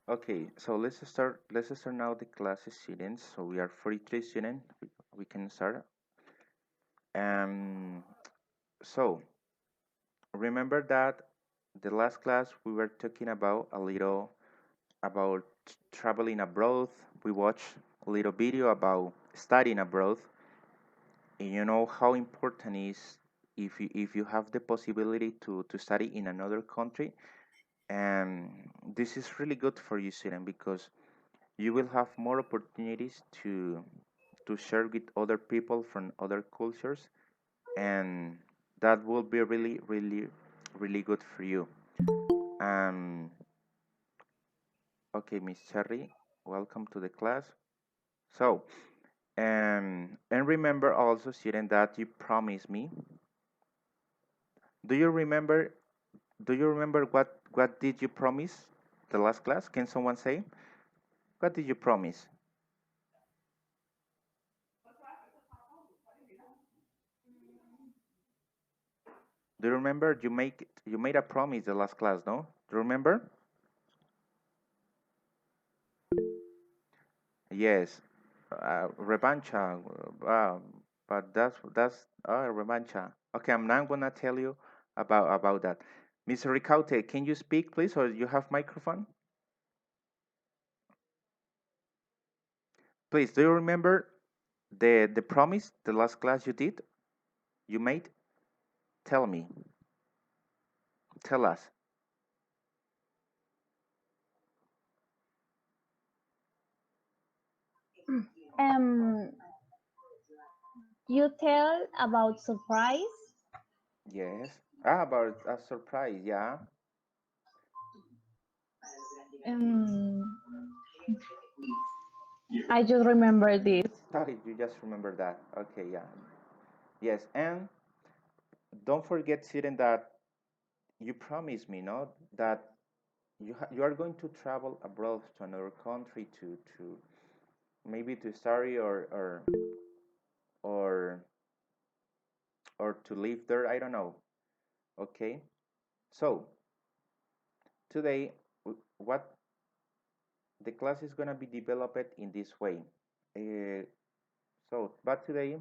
Okay, so let's start now the class students. So we are 43 students. We can start. Um so remember that the last class we were talking about a little about traveling abroad. We watched a little video about studying abroad. And you know how important is if you have the possibility to study in another country. And this is really good for you student because you will have more opportunities to share with other people from other cultures, and that will be really good for you. um okay, Miss Cherry, welcome to the class. So and remember also student that you promised me. Do you remember do you remember what did you promise the last class? Can someone say what did you promise? Do you remember you made a promise the last class, no? Do you remember? Yes, revancha. But that's revancha. Okay, I'm now gonna tell you about that. Mr. Ricaute, can you speak, please, or you have microphone? Please, do you remember the promise the last class you made? Tell me, tell us. Um, you tell about surprise. Yes. About a surprise, yeah. Um, I just remember this. Oh, you just remember that. Okay, yeah. Yes, and don't forget, Siren, that you promised me, no, that you are going to travel abroad to another country to maybe to study or or to live there. I don't know. Okay, so today what the class is gonna be developed in this way. But today,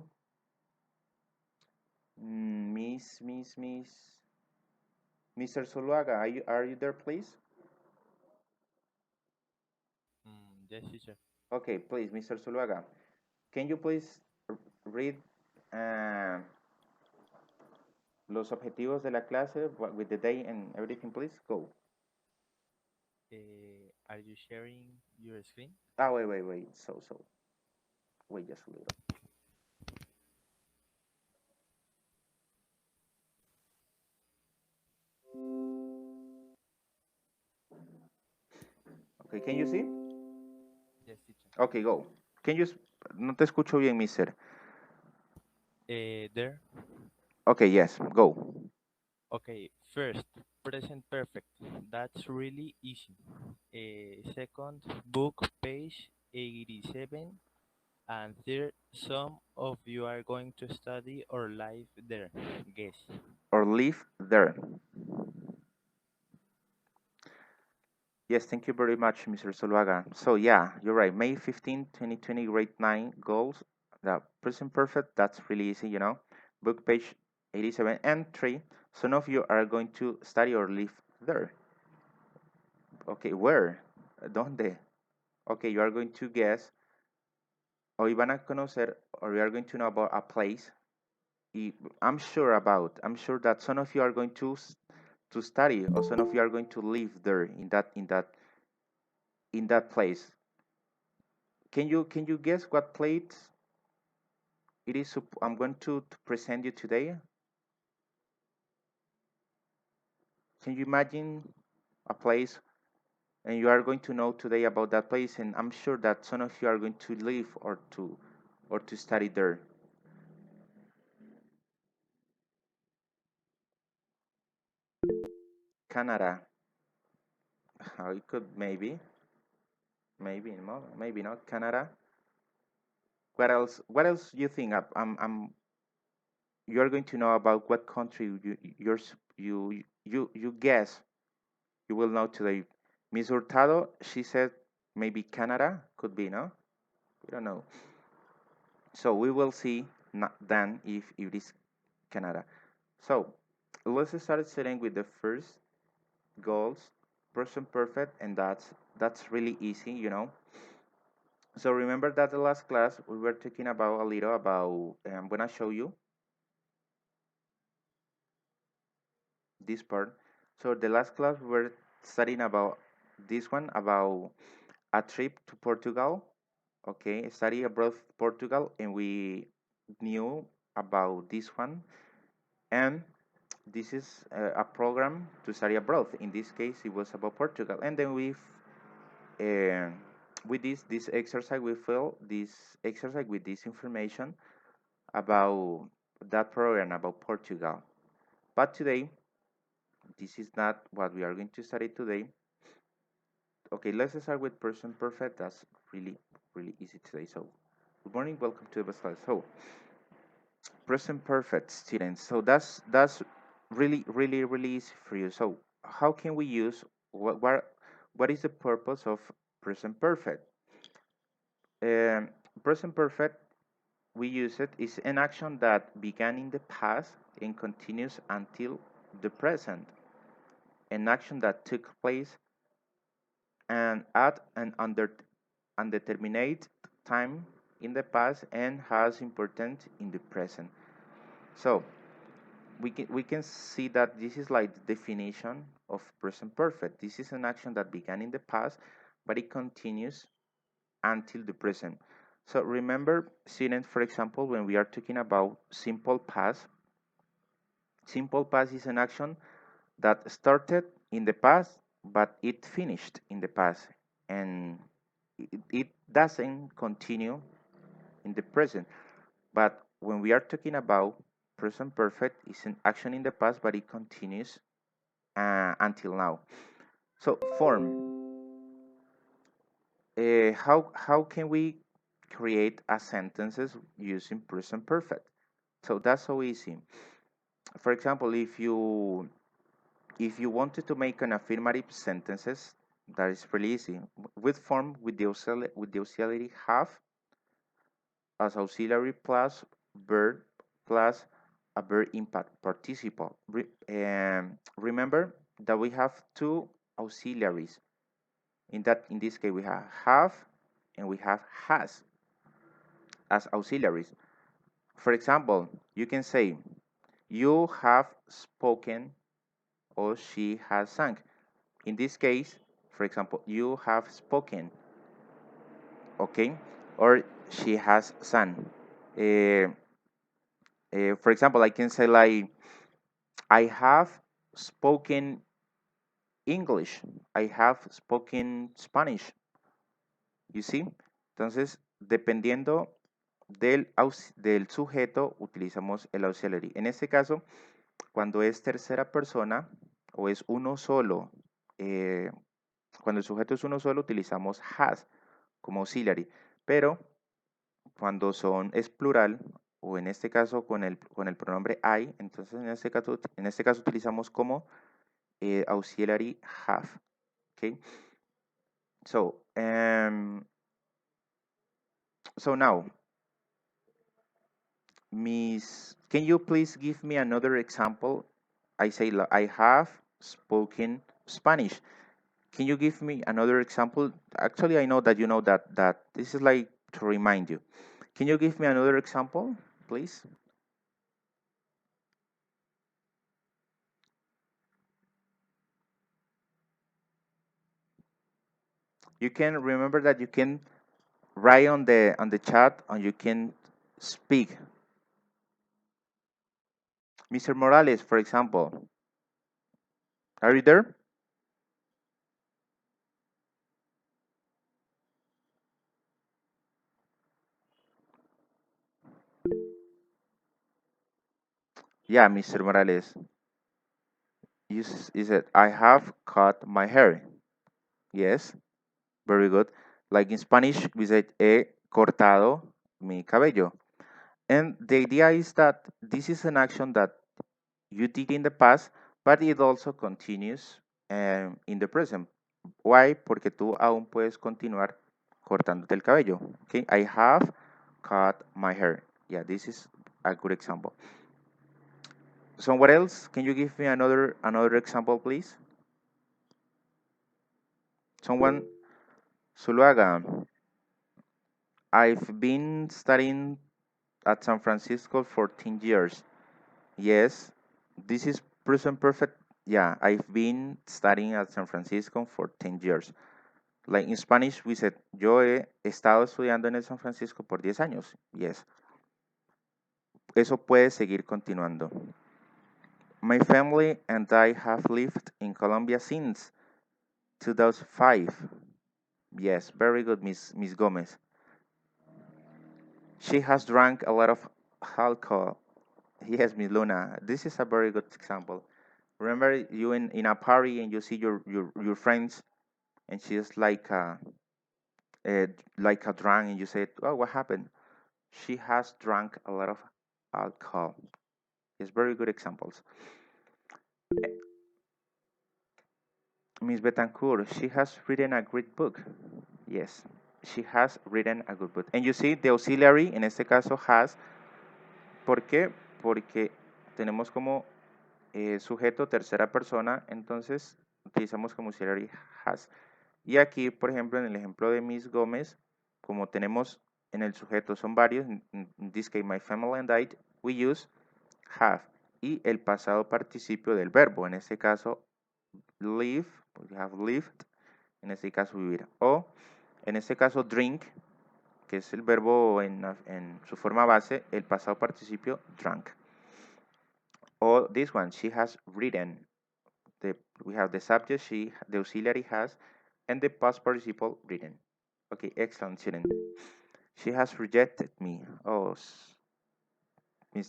Mr. Zuluaga, are you there, please? Yes, teacher. Okay, please, Mr. Zuluaga, can you please read uh, los objetivos de la clase with the day and everything, please? Go. Are you sharing your screen? Wait. Wait just a little. Okay, can you see? Yes, teacher. Okay, go. Can you? No te escucho bien, mister. There. Okay, yes, go. Okay. First, present perfect. That's really easy. Second, book page 87. And third, some of you are going to study or live there. Guess. Or live there. Yes, thank you very much, Mr. Zuluaga. So yeah, you're right. May 15, 2020, grade 9 goals. The present perfect, that's really easy, you know. Book page 87 and 3. Some of you are going to study or live there. Okay, where? ¿Dónde? Okay, you are going to guess, or van a conocer, or you are going to know about a place. I'm sure that some of you are going to study, or some of you are going to live there in that place. Can you guess what place it is? I'm going to present you today. Can you imagine a place, and you are going to know today about that place, and I'm sure that some of you are going to live or to study there. Canada. It could maybe no, maybe not Canada. What else? What else do you think? You're going to know about what country you guess you will know today. Miss Hurtado, she said maybe Canada, could be, no? We don't know. So we will see then if it is Canada. So let's start setting with the first goals, present perfect, and that's really easy, you know. So remember that the last class we were talking about a little about. I'm gonna show you this part. So the last class we were studying about this one about a trip to Portugal. Okay, study abroad Portugal, and we knew about this one. And this is a program to study abroad. In this case, it was about Portugal. And then uh, with this exercise, we fill this exercise with this information about that program about Portugal. But today, this is not what we are going to study today. Okay, let's start with present perfect. That's really easy today. So, good morning, welcome to the best class. So, present perfect, students. So that's really easy for you. So, how can we use what is the purpose of present perfect? Um, Present perfect, we use it is an action that began in the past and continues until the present. An action that took place and at an undetermined time in the past and has importance in the present. So we can see that this is like the definition of present perfect. This is an action that began in the past, but it continues until the present. So remember, students, for example, when we are talking about simple past is an action that started in the past, but it finished in the past, and it doesn't continue in the present. But when we are talking about present perfect, it's an action in the past, but it continues until now. So form. How can we create a sentences using present perfect? So that's so easy. For example, if you wanted to make an affirmative sentences, that is really easy. With form, with the auxiliary have as auxiliary plus verb plus a verb impact participle. Remember that we have two auxiliaries. In this case, we have and we have has as auxiliaries. For example, you can say, "You have spoken," or "She has sung." In this case, for example, "You have spoken," okay, or "She has sung." Uh, for example, I can say like, "I have spoken English," "I have spoken Spanish." You see? Entonces, dependiendo del sujeto, utilizamos el auxiliary. En este caso, cuando es tercera persona o es uno solo, cuando el sujeto es uno solo, utilizamos has como auxiliary. Pero cuando es plural, o en este caso con el pronombre I, entonces en este caso utilizamos como auxiliary have. Okay? So, so now, Miss, can you please give me another example? I say I have spoken Spanish. Can you give me another example? Actually, I know that you know that this is like to remind you. Can you give me another example, please? You can remember that you can write on the chat and you can speak. Mr. Morales, for example, are you there? Yeah, Mr. Morales. You said I have cut my hair. Yes, very good. Like in Spanish, we said he cortado mi cabello. And the idea is that this is an action that you did in the past, but it also continues in the present. Why? Porque tú aún puedes continuar cortándote el cabello. Okay, I have cut my hair. Yeah, this is a good example. So what else? Can you give me another example, please? Someone, Zuluaga. I've been studying at San Francisco for 10 years. Yes, this is present perfect. Yeah, I've been studying at San Francisco for 10 years. Like in Spanish, we said, yo he estado estudiando en el San Francisco por 10 años. Yes. Eso puede seguir continuando. My family and I have lived in Colombia since 2005. Yes, very good, Miss Gomez. She has drank a lot of alcohol. Yes, Miss Luna, this is a very good example. Remember you in a party and you see your friends and she's like a drunk and you say, oh, what happened? She has drank a lot of alcohol. It's very good examples. Miss Betancourt, she has written a great book. Yes, she has written a good book. And you see, the auxiliary, en este caso, has. ¿Por qué? Porque tenemos como sujeto tercera persona, entonces utilizamos como auxiliary has. Y aquí, por ejemplo, en el ejemplo de Miss Gómez, como tenemos en el sujeto son varios, in this case, my family and I, we use have. Y el pasado participio del verbo, en este caso, live, we have lived, en este caso, vivir. O, en este caso, drink, que es el verbo en su forma base, el pasado participio, drank. O this one, she has written. We have the subject, she, the auxiliary has, and the past participle written. Okay, excellent, student. She has rejected me. Oh,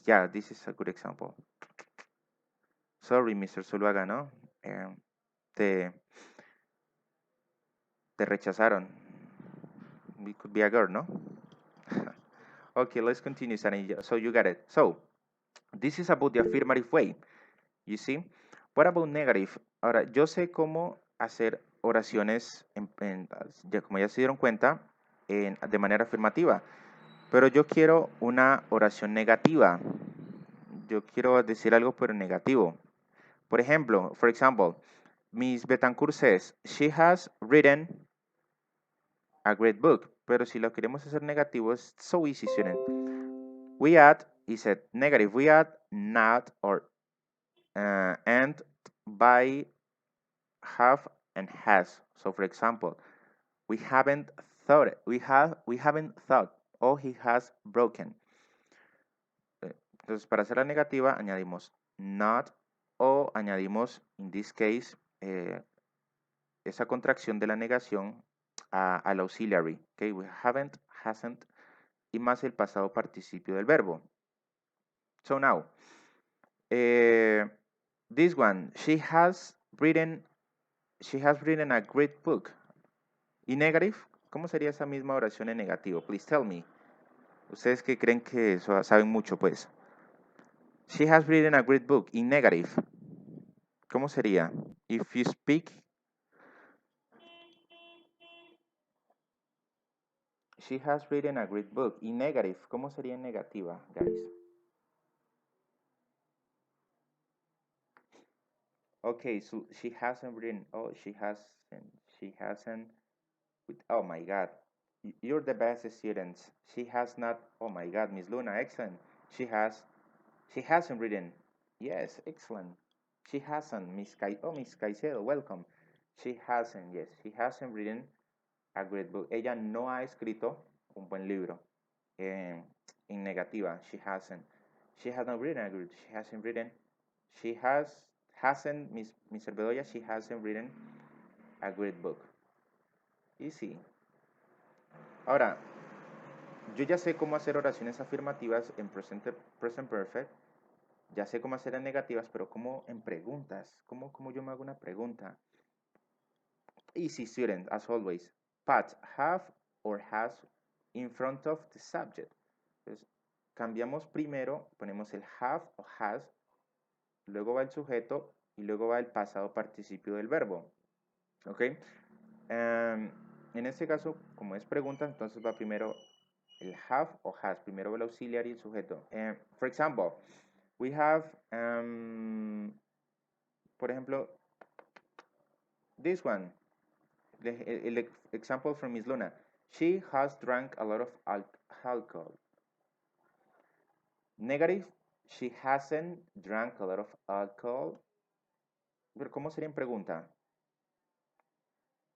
yeah, this is a good example. Sorry, Mr. Zuluaga, ¿no? Te rechazaron. It could be a girl, no? Okay, let's continue, Sunny. So you got it. So, this is about the affirmative way. You see? What about negative? Ahora, yo sé cómo hacer oraciones, como ya se dieron cuenta, de manera afirmativa. Pero yo quiero una oración negativa. Yo quiero decir algo, pero negativo. Por ejemplo, for example, Miss Betancourt says, she has written a great book. Pero si lo queremos hacer negativo, es so easy, student. We add, is it negative? We add not or and by have and has. So for example, we haven't thought it. We haven't thought. Oh, he has broken. Entonces, para hacer la negativa, añadimos not o añadimos, in this case, esa contracción de la negación al auxiliary. Okay, we haven't, hasn't, y más el pasado participio del verbo. So now, this one, she has written a great book. Y negative, ¿cómo sería esa misma oración en negativo? Please tell me. Ustedes que creen que eso saben mucho, pues. She has written a great book. In negative, ¿cómo sería? If you speak, she has written a great book. In negative, ¿cómo sería en negativa, guys? Okay, so she hasn't written. Oh, she hasn't. She hasn't. Oh my God, you're the best students. She has not. Oh my God, Miss Luna, excellent. She has. She hasn't written. Yes, excellent. She hasn't, Miss Miss Caicedo, welcome. She hasn't, yes, she hasn't written a great book. Ella no ha escrito un buen libro. En negativa, she hasn't. She hasn't written a great. She hasn't written. She hasn't, Mr. Bedoya, she hasn't written a great book. Easy. Ahora, yo ya sé cómo hacer oraciones afirmativas en present perfect. Ya sé cómo hacer en negativas, pero ¿cómo en preguntas? ¿Cómo yo me hago una pregunta? Easy, student, as always. Pat, have or has in front of the subject. Entonces, cambiamos primero, ponemos el have o has, luego va el sujeto y luego va el pasado participio del verbo. ¿Ok? En este caso, como es pregunta, entonces va primero el have o has. Primero el auxiliar y el sujeto. For example, we have, por ejemplo, this one. El example from Miss Luna. She has drank a lot of alcohol. Negative, she hasn't drank a lot of alcohol. Pero ¿cómo sería en pregunta?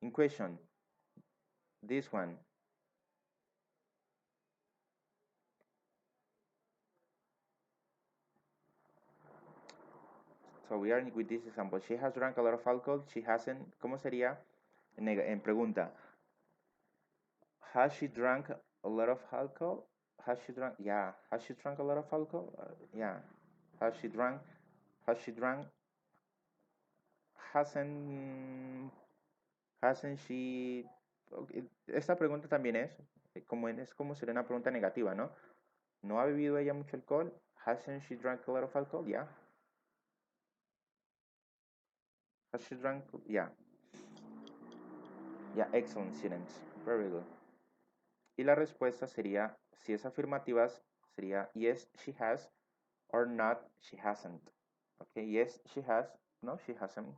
In question, this one. So we are with this example. She has drank a lot of alcohol. She hasn't. ¿Cómo sería en pregunta? Has she drank a lot of alcohol? Has she drank? Yeah. Has she drank a lot of alcohol? Yeah. Has she drank? Has she drank? Hasn't. Hasn't she? Okay. Esta pregunta también es como sería una pregunta negativa, ¿no? ¿No ha bebido ella mucho alcohol? Hasn't she drank a lot of alcohol? Yeah. Has she drank? Yeah. Yeah, excellent students. Very good. Y la respuesta sería, si es afirmativa, sería yes, she has, or not, she hasn't. Okay, yes, she has, no, she hasn't.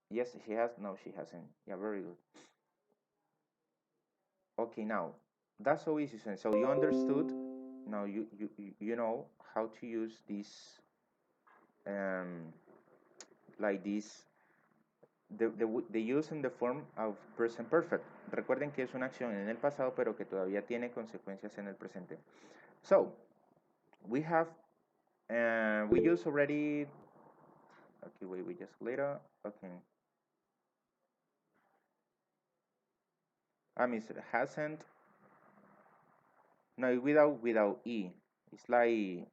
Yes, she has, no, she hasn't. Yeah, very good. Okay, now, that's so easy. So you understood, now you know how to use this, like this, the use in the form of present perfect. Recuerden que es una acción en el pasado, pero que todavía tiene consecuencias en el presente. So, we have, we use already, okay, wait, we just later, okay. I mean, hasn't, no, without E. It's like,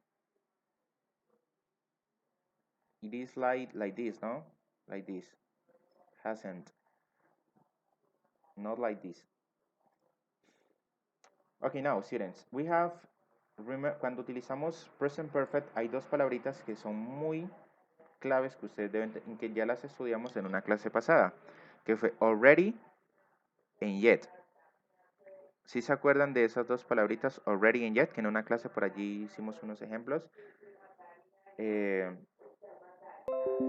it is like this, no? Like this. Hasn't. Not like this. Okay, now, students, we have, cuando utilizamos present perfect, hay dos palabritas que son muy claves que ustedes deben, que ya las estudiamos en una clase pasada, que fue already and yet. ¿Sí se acuerdan de esas dos palabritas, already and yet? Que en una clase por allí hicimos unos ejemplos.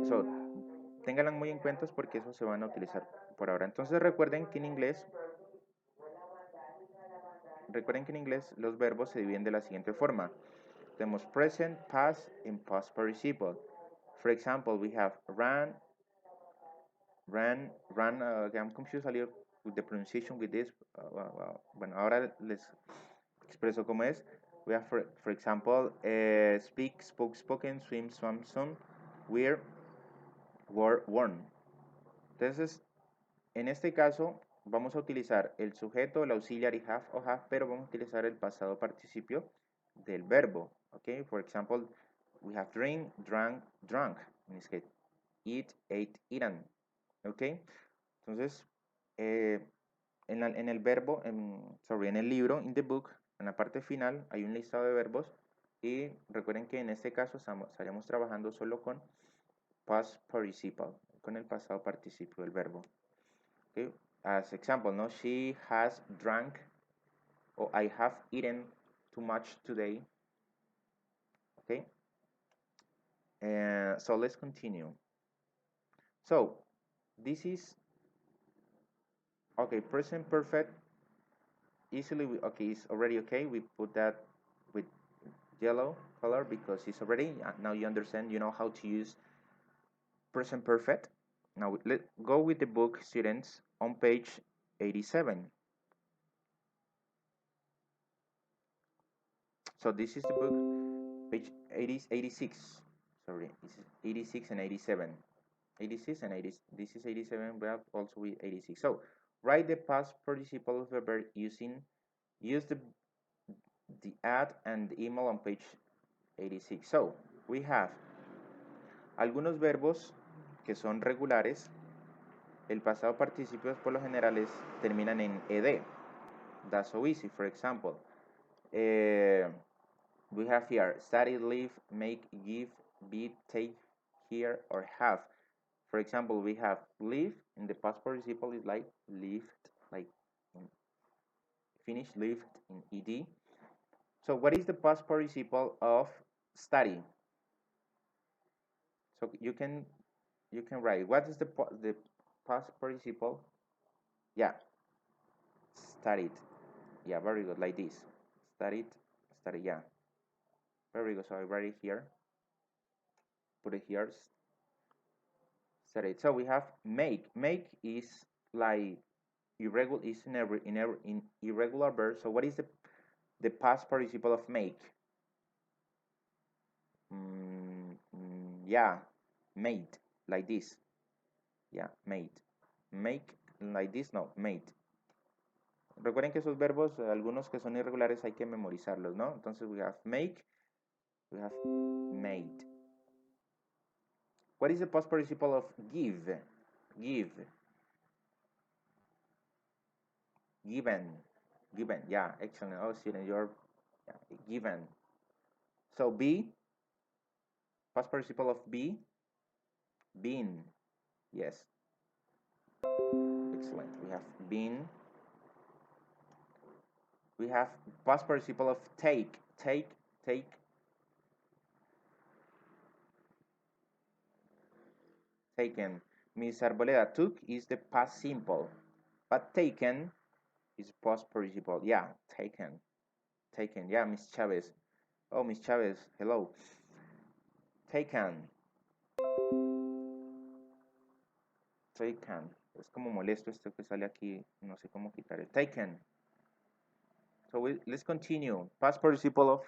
So, ténganlas muy en cuenta porque eso se van a utilizar por ahora. Entonces recuerden que en inglés los verbos se dividen de la siguiente forma. Tenemos present, past, and past participle. For example, we have ran. I'm confused a little with the pronunciation with this. Bueno, ahora les expreso cómo es. We have, for example, speak, spoke, spoken, swim, swam, swum, wear, wore, worn. Entonces, en este caso, vamos a utilizar el sujeto, el auxiliary have o have, pero vamos a utilizar el pasado participio del verbo. Okay, for example, we have drink, drank, drunk. In this case, eat, ate, eaten. Okay, entonces, en el verbo, en el libro, in the book, en la parte final, hay un listado de verbos. Y recuerden que en este caso estaríamos trabajando solo con past participle, con el pasado participio del verbo. Okay. As example, no, she has drank, or I have eaten too much today. Okay. So let's continue. So this is okay. Present perfect. Easily, okay, it's already okay. We put that with yellow color because it's already, now you understand, you know how to use present perfect. Now let's go with the book, students, on page 87. So this is the book, page 86. Sorry, it's 86 and 87. 86 and 80. This is 87, but also with 86. So write the past participle of the verb use the add and the email on page 86. So we have algunos verbos que son regulares. El pasado participio por lo general terminan en ed. That's so easy. For example, we have here study, live, make, give, be, take, hear, or have. For example, we have live, and the past participle is like lived, like finish, lived in ed. So what is the past participle of study? So you can write what is the past participle. Yeah, studied. Yeah, very good, like this. Studied, study. Yeah, very good. So I write it here, put it here, studied. So we have make. Make is like irregular, is in irregular verb. So what is the past participle of make? Yeah, made, like this. Yeah, made. Make, like this, no, made. Recuerden que esos verbos, algunos que son irregulares, hay que memorizarlos, ¿no? Entonces we have make, we have made. What is the past participle of give? Give. Given. Given. Yeah, excellent. Oh, student, you're given. So be, past participle of be, been. Yes. Excellent. We have been. We have past participle of take. Take, take. Taken. Miss Arboleda, took is the past simple, but taken is past participle. Yeah, taken. Taken. Yeah, Miss Chavez. Oh, Miss Chavez, hello. Taken. Taken. Es como molesto esto que sale aquí. No sé cómo quitar it. Taken. So let's continue. Past participle of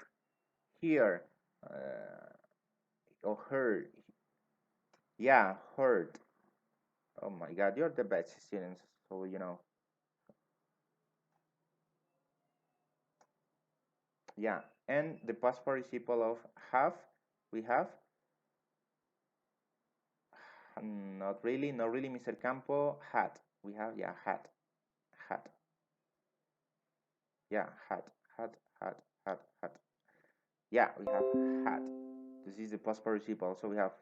here. Or heard. Yeah, heard. Oh my God, you're the best students. So you know. Yeah, and the past participle of have, we have. Not really, Mr. Campo. Had. We have, yeah, had. Had. Yeah, had. Had. Yeah, we have had. This is the past participle. So we have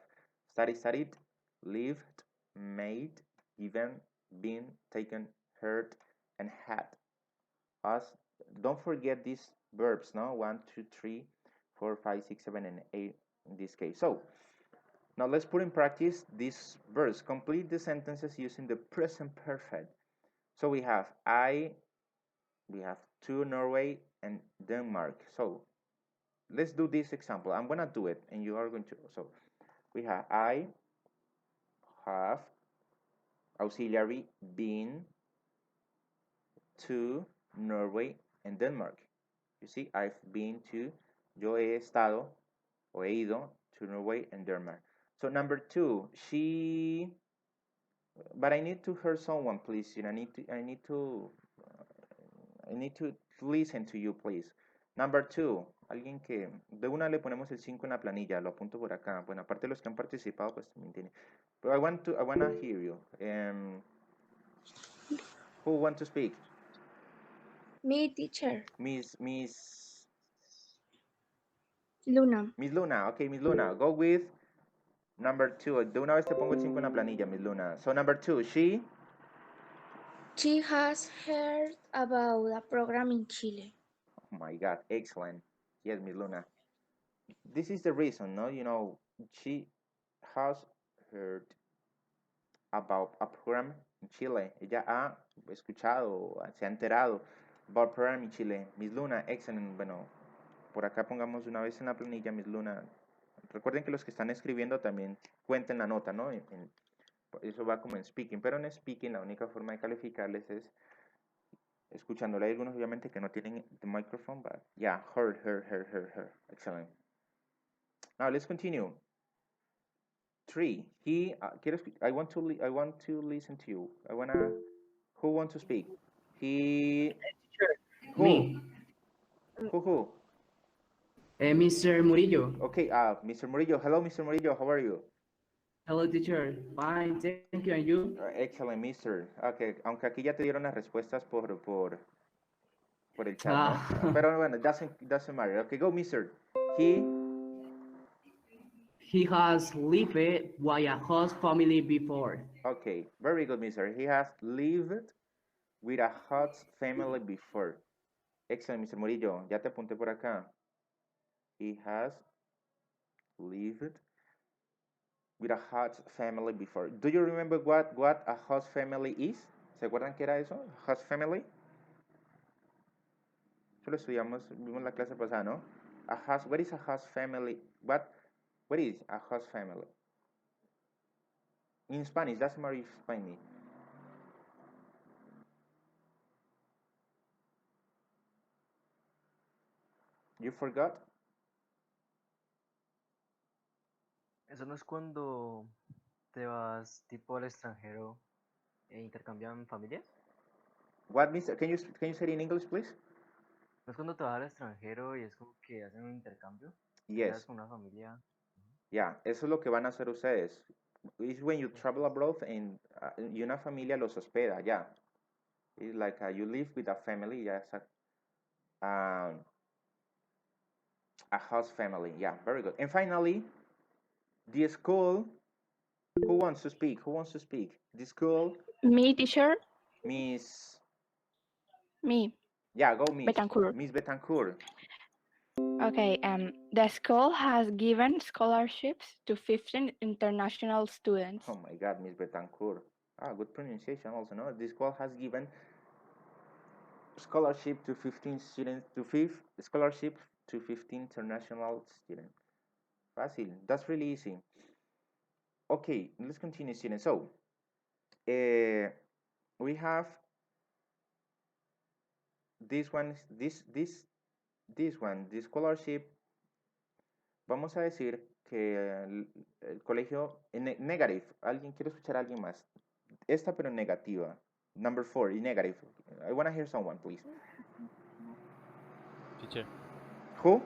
studied, lived, made, given, been, taken, heard, and had. Us. Don't forget these verbs, no? 1, 2, 3, 4, 5, 6, 7, and 8 in this case. So now let's put in practice these verbs. Complete the sentences using the present perfect. So we have we have to Norway and Denmark. So let's do this example. I'm gonna do it and you are going to. So we have I have auxiliary been to Norway and Denmark. You see, I've been to, yo he estado o he ido to Norway and Denmark. So number 2, she, but I need to hear someone, please. You know, I need to listen to you, please. Number 2, alguien que de una le ponemos el 5 en la planilla, lo apunto por acá. Bueno, aparte de los que han participado, pues también tiene. But I want to hear you. Who want to speak? Me, teacher. Miss Luna. Miss Luna. Okay, Miss Luna. Go with number 2. De una vez te pongo el 5 en la planilla, Miss Luna. So number 2, she has heard about a program in Chile. Oh my God, excellent. Yes, Miss Luna. This is the reason, no? You know, she has heard about a program in Chile. Ella ha escuchado, se ha enterado about program in Chile. Miss Luna, excellent. Bueno, por acá pongamos una vez en la planilla, Miss Luna. Recuerden que los que están escribiendo también cuenten la nota, ¿no? Eso va como en speaking, pero en speaking la única forma de calificarles es escuchándole. Hay algunos obviamente que no tienen the microphone, but yeah, heard. Excellent. Now let's continue. 3. He I want to listen to you. Who want to speak? He who? Me. Who? Mr. Murillo. Okay, Mr. Murillo. Hello, Mr. Murillo. How are you? Hello, teacher. Fine, thank you. And you? Excellent, Mr. Okay, aunque aquí ya te dieron las respuestas por el chat, ¿no? Pero bueno, doesn't matter. Okay, go, Mr. He He has lived with a host family before. Okay, very good, mister. He has lived with a host family before. Excellent, Mr. Murillo. Ya te apunté por acá. He has lived with a host family before. Do you remember what a host family is? ¿Se acuerdan qué era eso? Host family. Eso lo estudiamos, vimos la clase pasada, ¿no? What is a host family? What is a host family? In Spanish, doesn't matter if you explain me. You forgot? Eso no es cuando te vas tipo al extranjero e intercambian familias. What, mister? Can you say it in English, please? No es cuando te vas al extranjero y es como que hacen un intercambio. Te Yes. quedas con una familia. Yeah, eso es lo que van a hacer ustedes. It's when you travel abroad and y una familia los hospeda, yeah. It's like you live with a family, yeah, a host family, yeah, very good. And finally, the school. Who wants to speak? Who wants to speak? The school, Me, teacher. Miss. Me, Yeah, go, Miss. Betancourt. Miss Betancourt. Okay, the school has given scholarships to 15 international students. Oh my God, Miss Betancourt. Ah, good pronunciation also, no? The school has given scholarship to 15 students, scholarship to 15 international students. Fácil. That's really easy. Okay, let's continue, students. So, we have this one, this one, the scholarship. Vamos a decir que el colegio negative. Alguien quiero escuchar a alguien más. Esta pero negativa. Number 4, negative. I want to hear someone, please. Teacher, Who?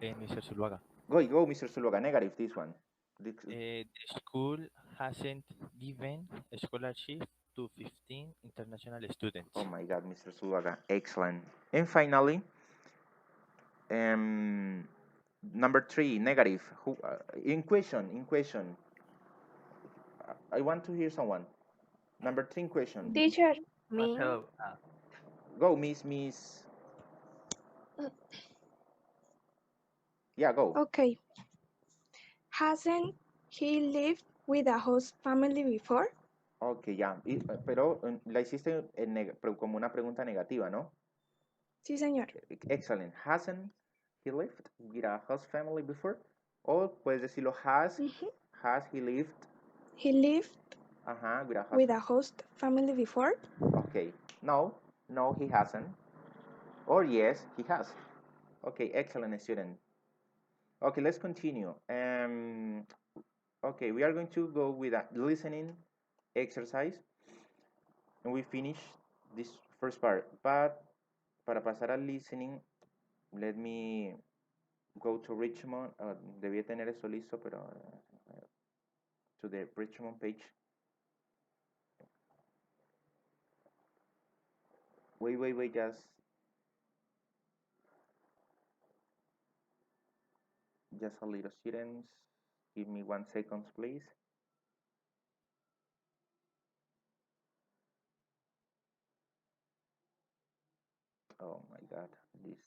Mr. Zuluaga. Go, Mr. Zuluaga. Negative, this one. The school hasn't given a scholarship to 15 international students. Oh my God, Mr. Zuluaga. Excellent. And finally, number 3, negative. Who? In question. I want to hear someone. Number 3 in question. Teacher, me. Mateo, Go, Miss. Yeah, go. Okay. Hasn't he lived with a host family before? Ok, ya. Pero la hiciste pero como una pregunta negativa, ¿no? Sí, señor. Excellent. Hasn't he lived with a host family before? O puedes decirlo has he lived He lived with a host family before? Okay. No, he hasn't. Or yes, he has. Okay, excellent, student. Okay, let's continue. Okay, we are going to go with a listening exercise. And we finish this first part. But para pasar al listening, let me go to Richmond. Debía tener eso listo, pero to the Richmond page. Wait, just a little, students. Give me 1 second, please. Oh my God, this.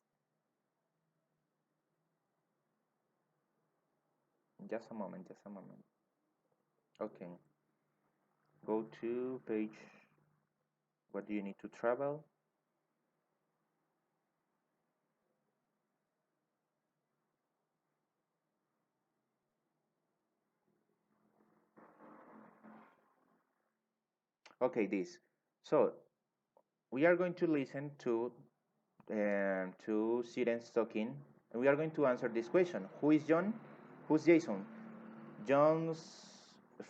Just a moment. Okay. Go to page. What do you need to travel? Okay, this. So we are going to listen to students talking, and we are going to answer this question: Who is John? Who's Jason? John's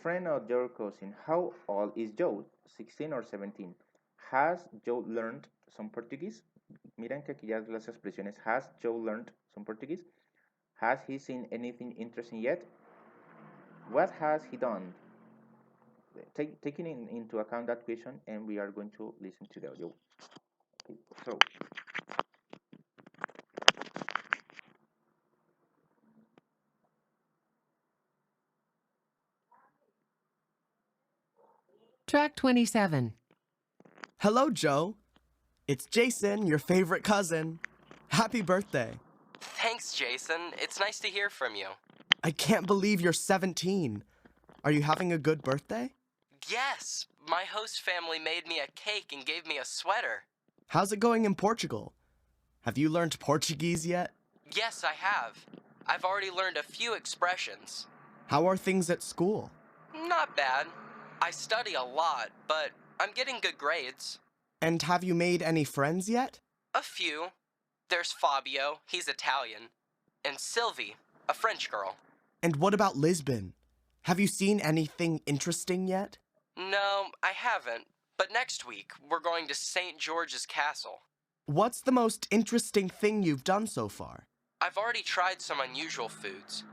friend or your cousin? How old is Joe? 16 or 17? Has Joe learned some Portuguese? Miren que aquí ya las expresiones. Has Joe learned some Portuguese? Has he seen anything interesting yet? What has he done? Taking into account that question, and we are going to listen to the audio. Okay, so Track 27. Hello, Joe. It's Jason, your favorite cousin. Happy birthday. Thanks, Jason. It's nice to hear from you. I can't believe you're 17. Are you having a good birthday? Yes, my host family made me a cake and gave me a sweater. How's it going in Portugal? Have you learned Portuguese yet? Yes, I have. I've already learned a few expressions. How are things at school? Not bad. I study a lot, but I'm getting good grades. And have you made any friends yet? A few. There's Fabio, he's Italian, and Sylvie, a French girl. And what about Lisbon? Have you seen anything interesting yet? No, I haven't, but next week we're going to St. George's Castle. What's the most interesting thing you've done so far? I've already tried some unusual foods.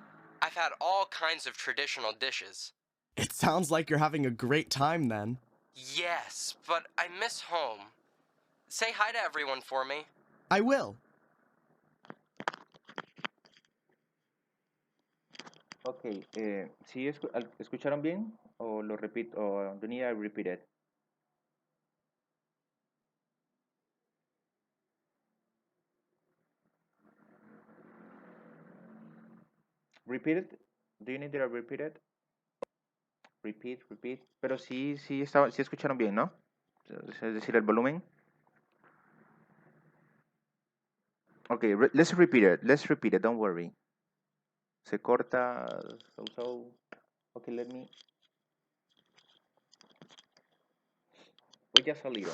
I've had all kinds of traditional dishes. It sounds like you're having a great time then. Yes, but I miss home. Say hi to everyone for me. I will. Ok, ¿sí escucharon bien? ¿O lo repito? ¿O do you need I repeat it? Repeat it? Do you need that I repeat it? Repeat, repeat. Pero sí, sí escucharon bien, ¿no? Es decir, el volumen. Okay, let's repeat it. Let's repeat it. Don't worry. Se corta. So. Okay, let me. Pues ya ha salido.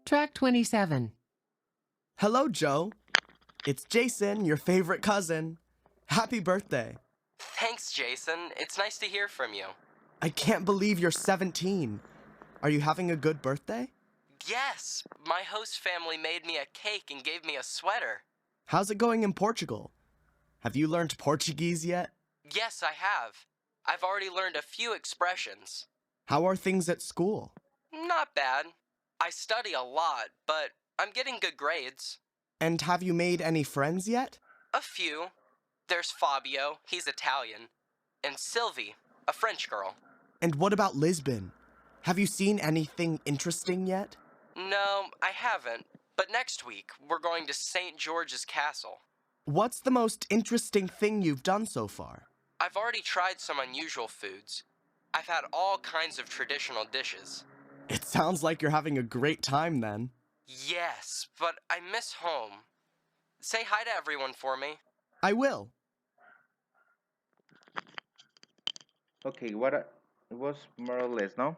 Track 27. Hello, Joe. It's Jason, your favorite cousin. Happy birthday. Thanks, Jason. It's nice to hear from you. I can't believe you're 17. Are you having a good birthday? Yes, my host family made me a cake and gave me a sweater. How's it going in Portugal? Have you learned Portuguese yet? Yes, I have. I've already learned a few expressions. How are things at school? Not bad. I study a lot, but I'm getting good grades. And have you made any friends yet? A few. There's Fabio, he's Italian, and Sylvie, a French girl. And what about Lisbon? Have you seen anything interesting yet? No, I haven't, but next week we're going to St. George's Castle. What's the most interesting thing you've done so far? I've already tried some unusual foods. I've had all kinds of traditional dishes. It sounds like you're having a great time then. Yes, but I miss home. Say hi to everyone for me. I will. Okay, what it was more or less, no?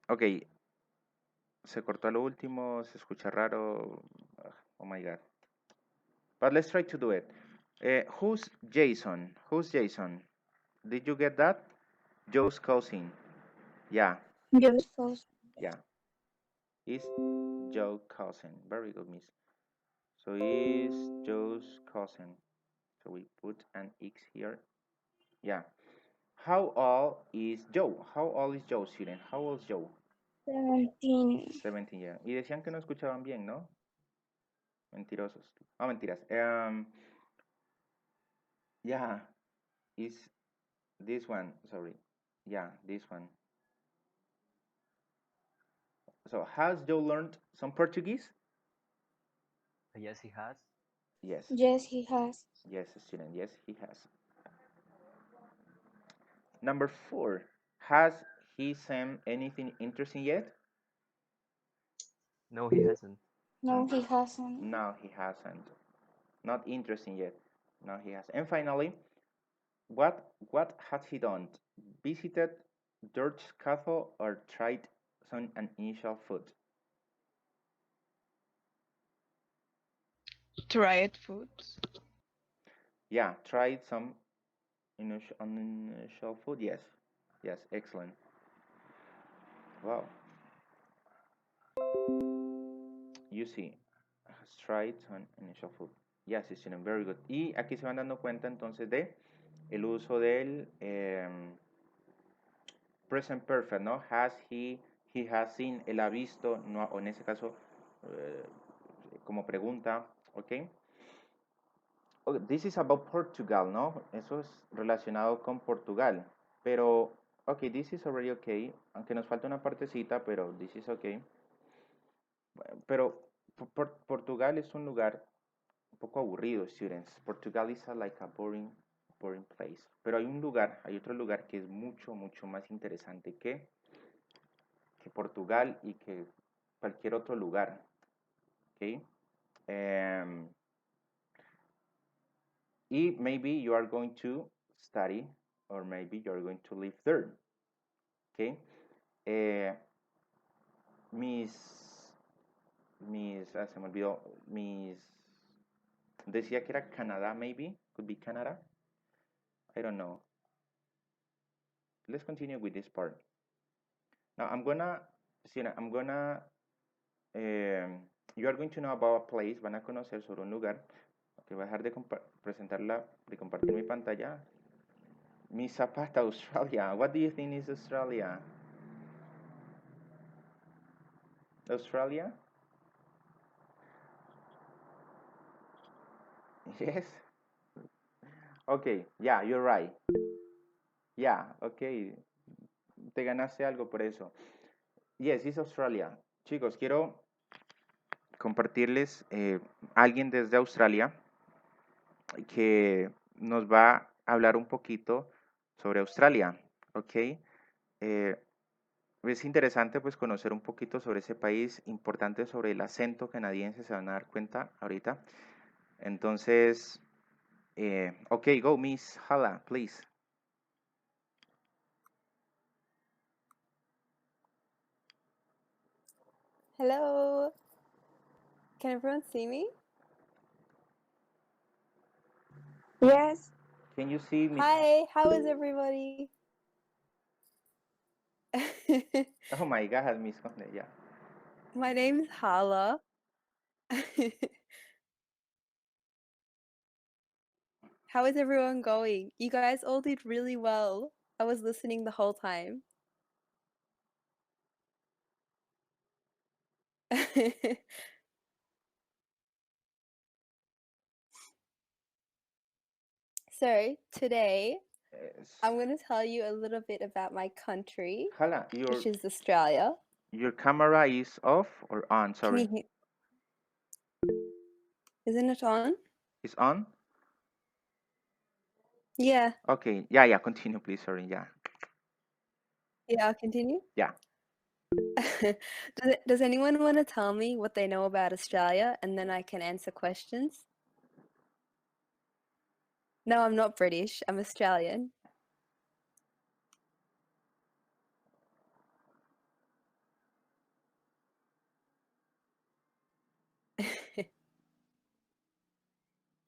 Ok, se cortó a lo último, se escucha raro. Oh my god. But let's try to do it. Who's Jason? Who's Jason? Did you get that? Joe's cousin. Yeah, Yes, first. yeah. It's Joe's cousin. Very good, miss. So it's Joe's cousin. So we put an X here. Yeah. How old is Joe? How old is Joe, student? How old is Joe? 17. 17, yeah. Y decían que no escuchaban bien, ¿no? Mentirosos. Ah, mentiras. Yeah. Is this one, sorry. Yeah, this one. So, has Joe learned some Portuguese? Yes, he has. Yes. Yes, he has. Yes, student. Yes, he has. Number 4. Has he sent anything interesting yet? No, he hasn't. No, he hasn't. No, he hasn't. Not interesting yet. No, he has. And finally, what has he done? Visited George's Castle or tried some unusual food? Tried foods. Yeah, tried some unusual food. Yes, yes, excellent. Wow. You see, has tried some unusual food. Yes, student, very good. Y aquí se van dando cuenta entonces de el uso del present perfect, ¿no? Has he, he has seen, él ha visto, no, o en ese caso, eh, como pregunta, ¿ok? Okay, this is about Portugal, ¿no? Eso es relacionado con Portugal. Pero, ok, this is already okay. Aunque nos falta una partecita, pero this is okay. Pero Portugal es un lugar un poco aburrido, students. Portugal is like a boring place. Pero hay otro lugar que es mucho, mucho más interesante que Portugal y que cualquier otro lugar. ¿Ok? Y maybe you are going to study or maybe you are going to live there. ¿Ok? Se me olvidó, decía que era Canadá, maybe, could be Canada. I don't know. Let's continue with this part. Now you are going to know about a place, van a conocer sobre un lugar. Ok, voy a dejar de compartir mi pantalla. Mi Zapata, Australia. What do you think is Australia? Australia? Yes. Okay, yeah, you're right. Yeah, okay. Te ganaste algo por eso. Yes, it's Australia. Chicos, quiero compartirles alguien desde Australia que nos va a hablar un poquito sobre Australia, ¿ok? Es interesante pues conocer un poquito sobre ese país, importante sobre el acento canadiense, se van a dar cuenta ahorita. Entonces, ok, go Miss Hala, please. Hello. Can everyone see me? Yes. Can you see Miss? Hi, how is everybody? Oh my God, Miss Conde, yeah. My name is Hala. How is everyone going? You guys all did really well. I was listening the whole time. So, today I'm going to tell you a little bit about my country, Hala, which is Australia. your camera is off or on? Can Sorry. you hear? Isn't it on? It's on? Yeah. Okay, yeah, continue please, sorry, yeah. Yeah, I'll continue. Yeah. Does anyone want to tell me what they know about Australia and then I can answer questions? No, I'm not British. I'm Australian.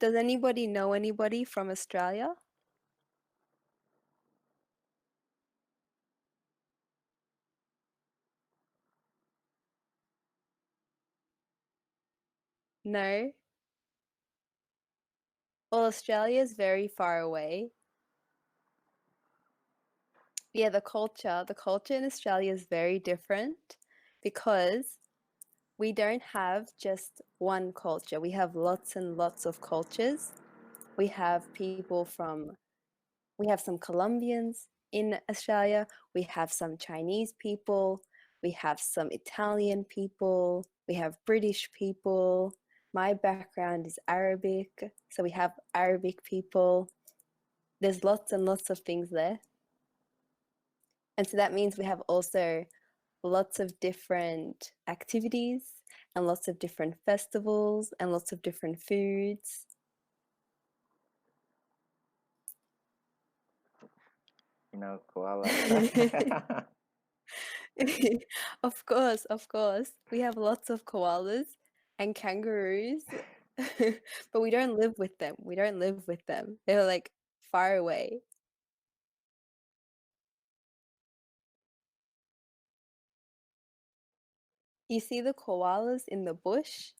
Does anybody know anybody from Australia? No? Well, Australia is very far away. Yeah, the culture in Australia is very different because we don't have just one culture. We have lots and lots of cultures. We have some Colombians in Australia. We have some Chinese people. We have some Italian people. We have British people. My background is Arabic, so we have Arabic people. There's lots and lots of things there. And so that means we have also lots of different activities and lots of different festivals and lots of different foods. You know, koala. Of course. We have lots of koalas and kangaroos, but we don't live with them. They're like far away. You see the koalas in the bush,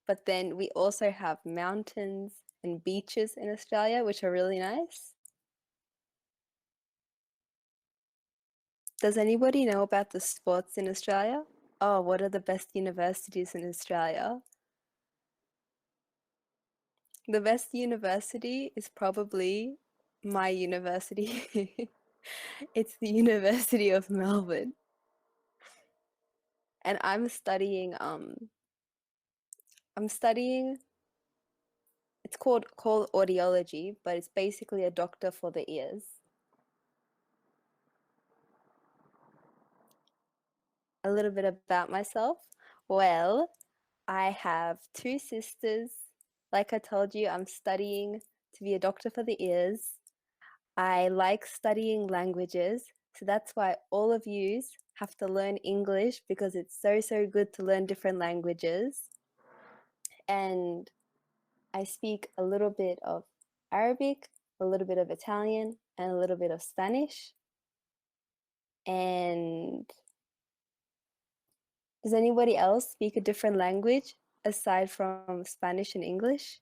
but then we also have mountains and beaches in Australia, which are really nice. Does anybody know about the sports in Australia? Oh, what are the best universities in Australia? The best university is probably my university. It's the University of Melbourne. And I'm studying it's called audiology, but it's basically a doctor for the ears. A little bit about myself. Well, I have two sisters. Like I told you, I'm studying to be a doctor for the ears. I like studying languages, so that's why all of yous have to learn English because it's so good to learn different languages. And I speak a little bit of Arabic, a little bit of Italian, and a little bit of Spanish. And does anybody else speak a different language aside from Spanish and English?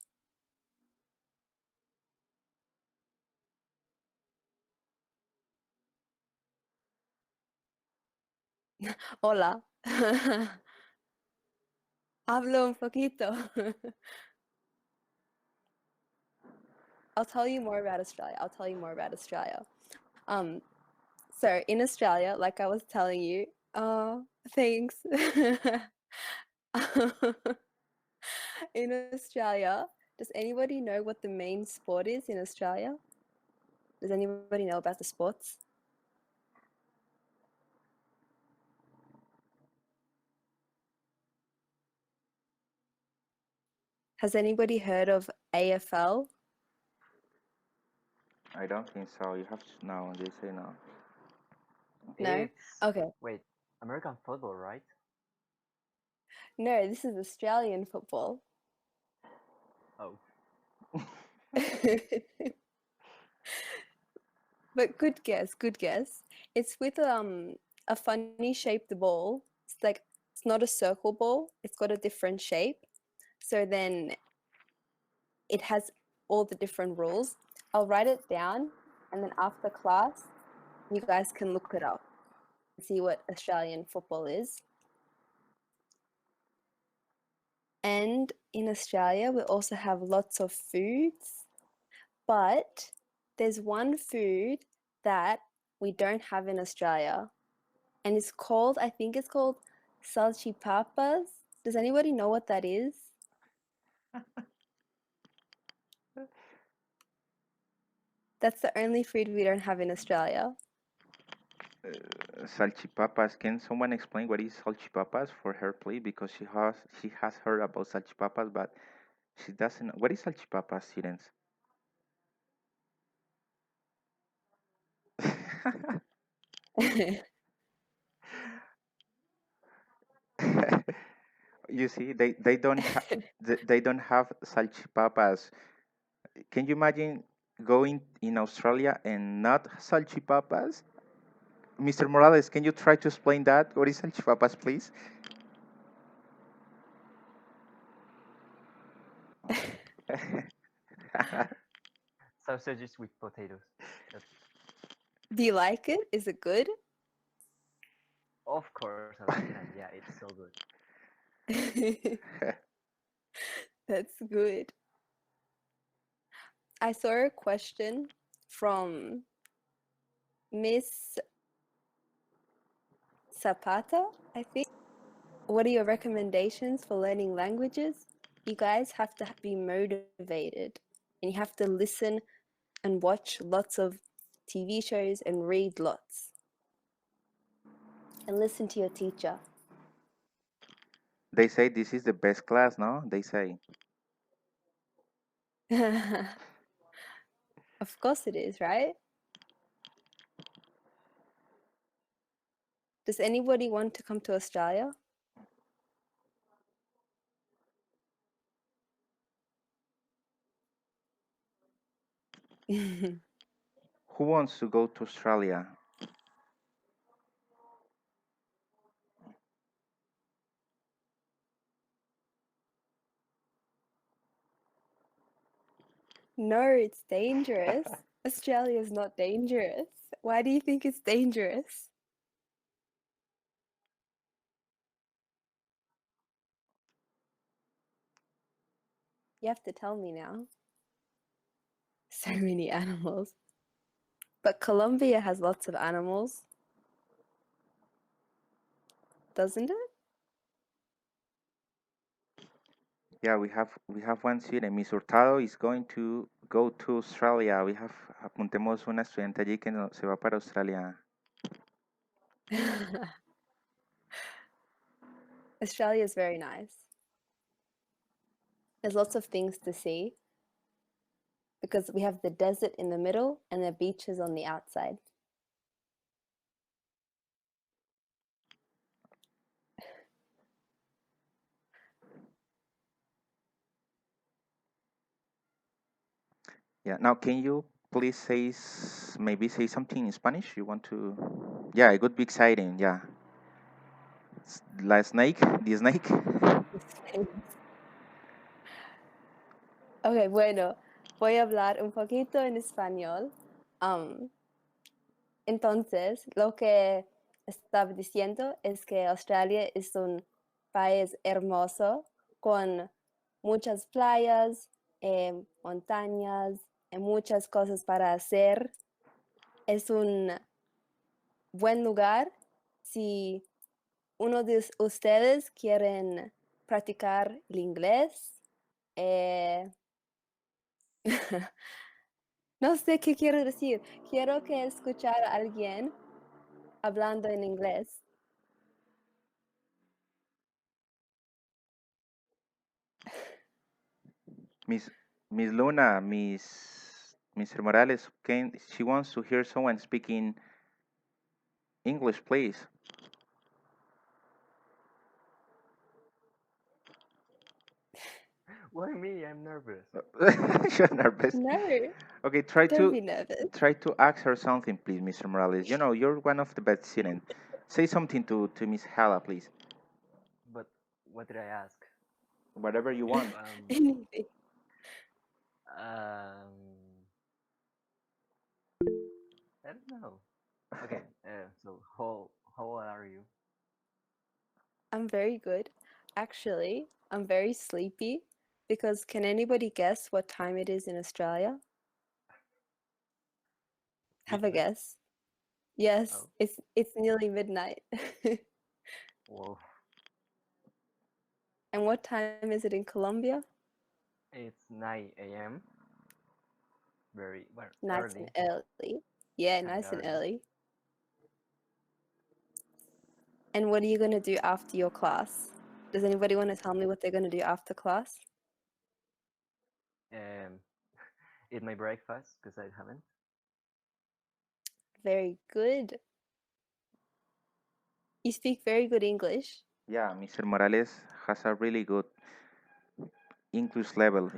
Hola. Hablo un poquito. I'll tell you more about Australia. So in Australia, like I was telling you, thanks. In Australia, does anybody know what the main sport is in Australia? Does anybody know about the sports? Has anybody heard of AFL? I don't think so. You have to know. They say no. No? It's Okay. wait, American football, right? No, this is Australian football. Oh, But good guess, good guess. It's with a funny shaped ball. It's not a circle ball. It's got a different shape. So then it has all the different rules. I'll write it down, and then after class, you guys can look it up and see what Australian football is. And in Australia, we also have lots of foods, but there's one food that we don't have in Australia, and I think it's called salchipapas. Does anybody know what that is? That's the only food we don't have in Australia. Salchipapas. Can someone explain what is salchipapas for her, please? Because she has heard about salchipapas, but she doesn't know. What is salchipapas, students? You see, they don't have salchipapas. Can you imagine going in Australia and not salchipapas? Mr. Morales, can you try to explain that? What is salchipapas, please? sausages with potatoes. That's, Do you like it? Is it good? of course, I like that. Yeah, it's so good. That's good. I saw a question from Miss Zapata, I think. What are your recommendations for learning languages? You guys have to be motivated, and you have to listen and watch lots of TV shows and read lots. And listen to your teacher. They say this is the best class, no? They say. Of course it is, right? Does anybody want to come to Australia? Who wants to go to Australia? No, it's dangerous. Australia is not dangerous. Why do you think it's dangerous? You have to tell me now. So many animals. But Colombia has lots of animals, doesn't it? Yeah, we have one student. Miss Hurtado is going to go to Australia. Apuntemos una estudiante allí que se va para Australia. Australia is very nice. There's lots of things to see because we have the desert in the middle and the beaches on the outside. Yeah. Now, can you please maybe say something in Spanish? You want to? Yeah, it would be exciting. Yeah. The snake. Ok, bueno, voy a hablar un poquito en español. Entonces, lo que estaba diciendo es que Australia es un país hermoso con muchas playas, montañas y muchas cosas para hacer. Es un buen lugar si uno de ustedes quieren practicar el inglés. No sé qué quiero decir. Quiero que escuchar a alguien hablando en inglés. Miss Luna, Mr. Morales, she wants to hear someone speaking English, please. Why me? I'm nervous. You're nervous. No, Okay, don't be nervous. try to ask her something, please, Mr. Morales. You know, you're one of the best students. Say something to Miss Hala, please. But what did I ask? Whatever you want. Anything. I don't know. Okay, so how old are you? I'm very good. Actually, I'm very sleepy because can anybody guess what time it is in Australia? Have a Midnight? guess. Yes, Oh. it's nearly midnight. Whoa, And what time is it in Colombia? it's 9 a.m. Very well, Nice early. and early. Yeah, Kinda nice and early. early. And what are you going to do after your class? Does anybody want to tell me what they're going to do after class? Eat my breakfast because I haven't. Very good. You speak very good English. Yeah, Mr. Morales has a really good English level.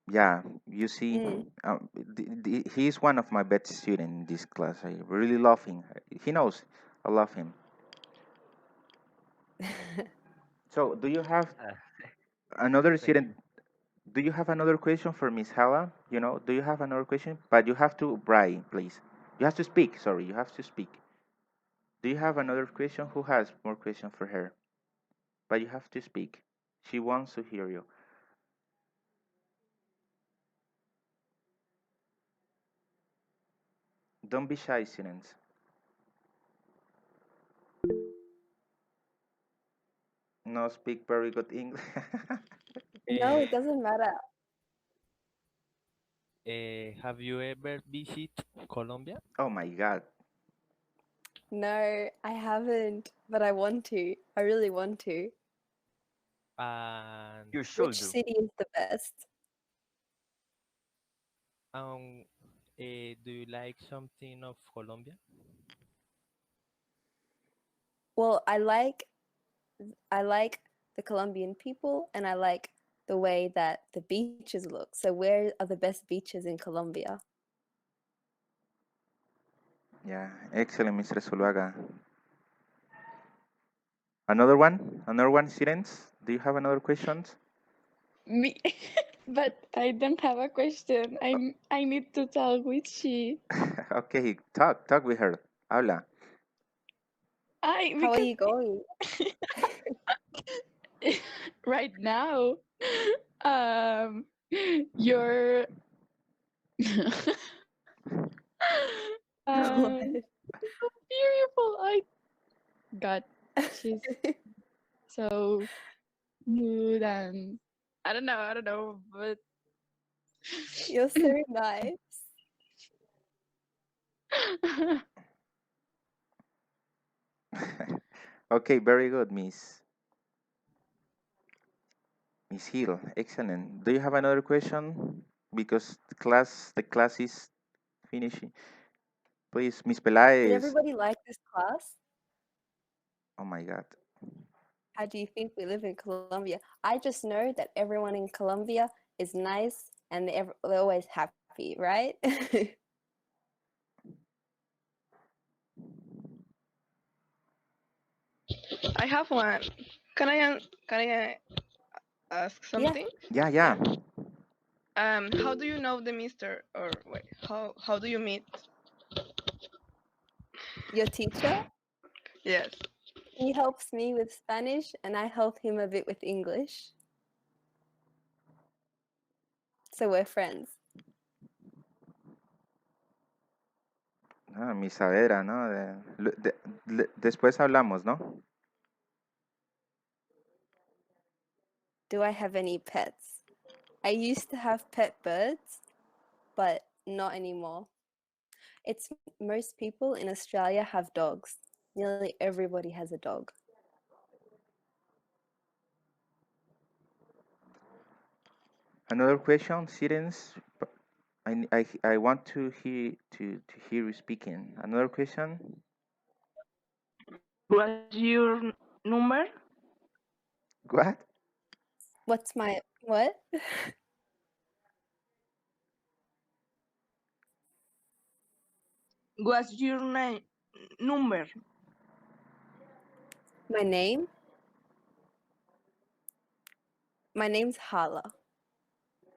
Yeah, you see, he is one of my best students in this class. I really love him. He knows I love him. So, do you have another Thank student? you. Do you have another question for Miss Hala? You know, do you have another question? But you have to write, please. You have to speak. Sorry, you have to speak. Do you have another question? Who has more question for her? But you have to speak. She wants to hear you. Don't be shy, students. No speak very good English. No, it doesn't matter. Have you ever visited Colombia? Oh my God. No, I haven't, but I want to. I really want to. And You should Which do. city is the best? do you like something of Colombia? Well, I like the Colombian people and I like the way that the beaches look. So where are the best beaches in Colombia? Yeah, excellent, Mr. Zuluaga. Another one? Another one, students? Do you have another questions? Me, but I don't have a question. I need to talk with she. Okay, talk with her. Habla. How are you going? Right now, Um, you're so beautiful. God, she's so good and I don't know, but You're so nice. Okay, very good, Miss Hill. Excellent. Do you have another question? Because the class is finishing. Please, Miss Did Pelaez. everybody like this class? Oh my God. How do you think we live in Colombia? I just know that everyone in Colombia is nice and they're always happy, right? I have one. Can I ask Yeah. something? Yeah, yeah. How do you know the mister, or wait, how do you meet? Your teacher, Yes. he helps me with Spanish and I help him a bit with English. So we're friends. Ah, Miss Saavedra, ¿no? Después hablamos, ¿no? Do I have any pets? I used to have pet birds, but not anymore. It's most people in Australia have dogs. Nearly everybody has a dog. Another question, students. I want to hear you speaking. Another question. What's your number? What? What's my what? What's your name? Number? My name? My name's Hala.